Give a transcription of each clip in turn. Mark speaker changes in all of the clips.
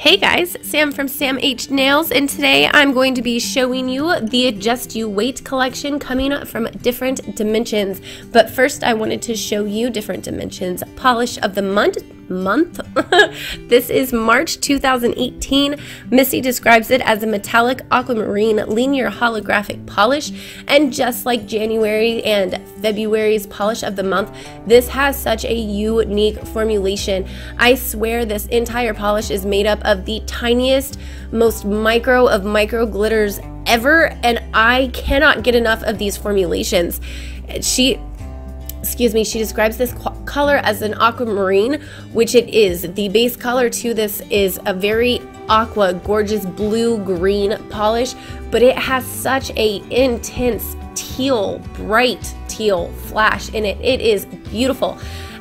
Speaker 1: Hey guys, Sam from Sam H Nails, and today I'm going to be showing you the Just You Wait collection coming from different dimensions. But first I wanted to show you different dimensions. Polish of the month. This is March 2018. Missi describes it as a metallic aquamarine linear holographic polish, and just like January and February's polish of the month, this has such a unique formulation. I swear this entire polish is made up of the tiniest, most micro of micro glitters ever, and I cannot get enough of these formulations. She describes this color as an aquamarine, which it is. The base color to this is a very aqua, gorgeous blue-green polish, but it has such a intense teal, bright teal flash in it. It is beautiful.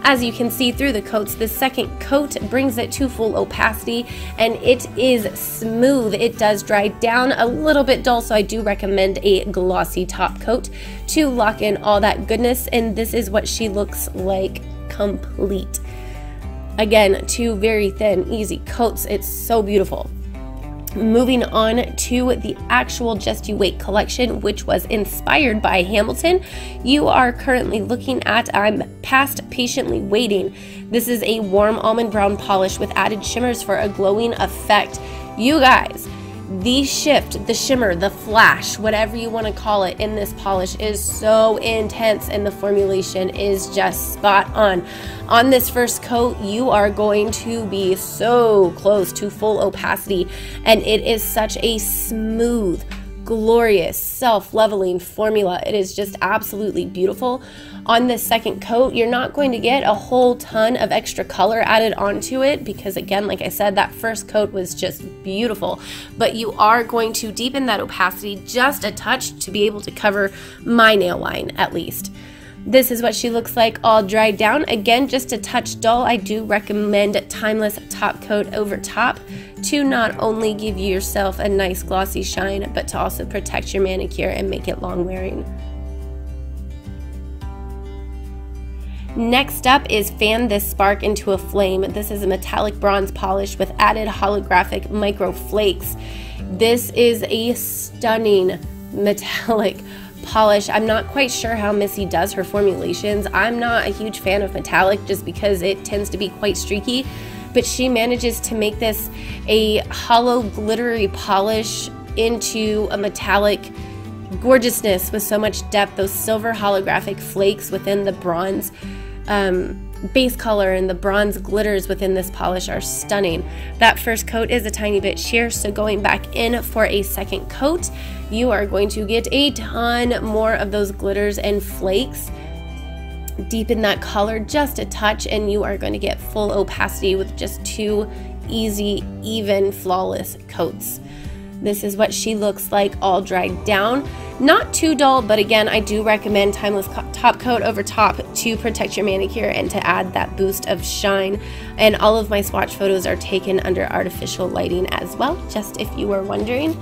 Speaker 1: As you can see through the coats, the second coat brings it to full opacity, and it is smooth. It does dry down a little bit dull, so I do recommend a glossy top coat to lock in all that goodness, and this is what she looks like complete. Again, two very thin, easy coats. It's so beautiful. Moving on to the actual Just You Wait collection, which was inspired by Hamilton. You are currently looking at I'm Past Patiently Waiting. This is a warm almond brown polish with added shimmers for a glowing effect. You guys, the shift, the shimmer, the flash, whatever you want to call it in this polish is so intense, and the formulation is just spot on. On this first coat, you are going to be so close to full opacity, and it is such a smooth, glorious, self-leveling formula. It is just absolutely beautiful. On this second coat, you're not going to get a whole ton of extra color added onto it because, again, like I said, that first coat was just beautiful, but you are going to deepen that opacity just a touch to be able to cover my nail line at least. This is what she looks like all dried down. Again, just a touch dull. I do recommend Timeless top coat over top to not only give yourself a nice glossy shine, but to also protect your manicure and make it long wearing. Next up is Fan This Spark into a Flame. This is a metallic bronze polish with added holographic micro flakes. This is a stunning metallic polish. I'm not quite sure how Missi does her formulations. I'm not a huge fan of metallic just because it tends to be quite streaky, but she manages to make this a hollow glittery polish into a metallic gorgeousness with so much depth. Those silver holographic flakes within the bronze base color and the bronze glitters within this polish are stunning. That first coat is a tiny bit sheer, so going back in for a second coat, you are going to get a ton more of those glitters and flakes. Deepen that color just a touch, and you are going to get full opacity with just two easy, even, flawless coats. This is what she looks like all dried down. Not too dull, but again, I do recommend Timeless top coat over top to protect your manicure and to add that boost of shine. And all of my swatch photos are taken under artificial lighting as well, just if you were wondering.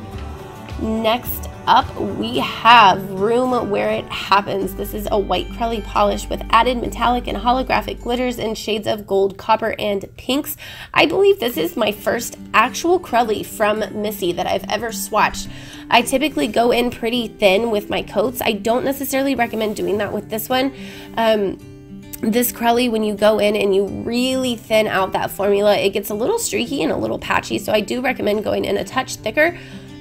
Speaker 1: Next up, we have Room Where It Happens. This is a white crelly polish with added metallic and holographic glitters in shades of gold, copper, and pinks. I believe this is my first actual crelly from Missi that I've ever swatched. I typically go in pretty thin with my coats. I don't necessarily recommend doing that with this one. This crelly, when you go in and you really thin out that formula, it gets a little streaky and a little patchy, so I do recommend going in a touch thicker,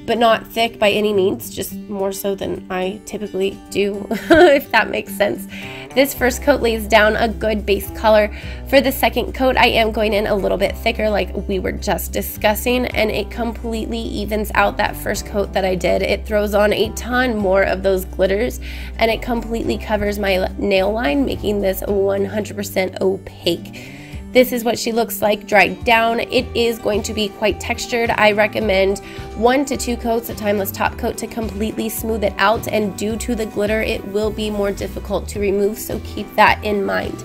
Speaker 1: but not thick by any means, just more so than I typically do, if that makes sense. This first coat lays down a good base color. For the second coat, I am going in a little bit thicker like we were just discussing, and it completely evens out that first coat that I did. It throws on a ton more of those glitters, and it completely covers my nail line, making this 100% opaque. This is what she looks like dried down. It is going to be quite textured. I recommend 1 to 2 coats of Timeless top coat to completely smooth it out, and due to the glitter, it will be more difficult to remove, so keep that in mind.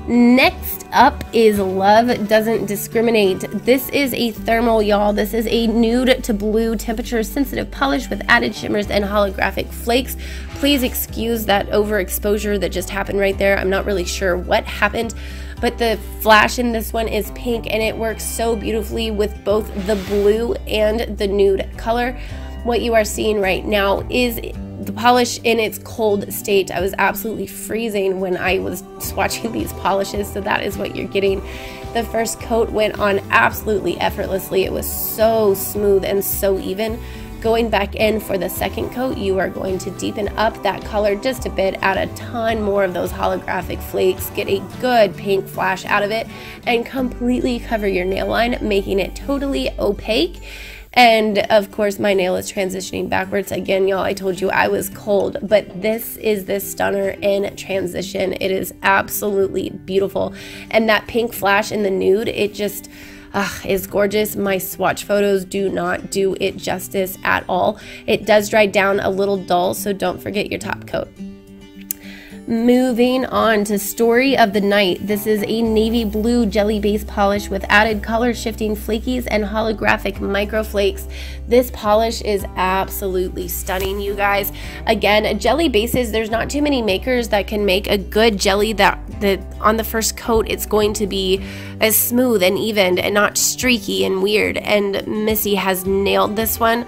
Speaker 1: Next up is Love Doesn't Discriminate. This is a thermal, y'all. This is a nude to blue temperature sensitive polish with added shimmers and holographic flakes. Please excuse that overexposure that just happened right there. I'm not really sure what happened, but the flash in this one is pink and it works so beautifully with both the blue and the nude color. What you are seeing right now is the polish in its cold state. I was absolutely freezing when I was swatching these polishes, so that is what you're getting. The first coat went on absolutely effortlessly. It was so smooth and so even. Going back in for the second coat, you are going to deepen up that color just a bit, add a ton more of those holographic flakes, get a good pink flash out of it, and completely cover your nail line, making it totally opaque. And of course, my nail is transitioning backwards. Again, y'all, I told you I was cold, but this is this stunner in transition. It is absolutely beautiful. And that pink flash in the nude, it just is gorgeous. My swatch photos do not do it justice at all. It does dry down a little dull, so don't forget your top coat. Moving on to Story of the Night. This is a navy blue jelly base polish with added color shifting flakies and holographic micro flakes. This polish is absolutely stunning, you guys. Again, jelly bases, there's not too many makers that can make a good jelly that on the first coat it's going to be as smooth and even and not streaky and weird, and Missi has nailed this one.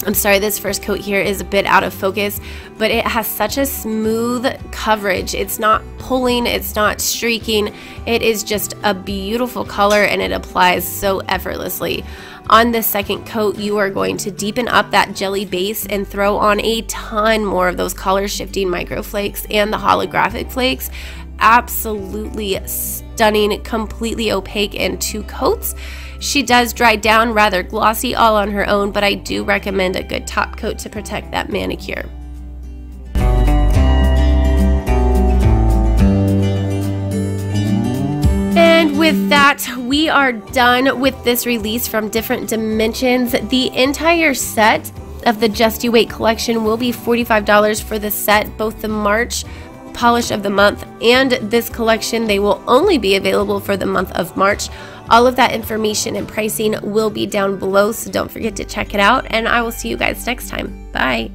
Speaker 1: I'm sorry, this first coat here is a bit out of focus, but it has such a smooth coverage. It's not pulling, it's not streaking. It is just a beautiful color and it applies so effortlessly. On the second coat, you are going to deepen up that jelly base and throw on a ton more of those color shifting micro flakes and the holographic flakes. Absolutely stunning, completely opaque in 2 coats. She does dry down rather glossy all on her own, but I do recommend a good top coat to protect that manicure. And with that, we are done with this release from Different Dimensions. The entire set of the Just You Wait collection will be $45 for the set, both the March polish of the month and this collection. They will only be available for the month of March. All of that information and pricing will be down below, so don't forget to check it out, and I will see you guys next time. Bye.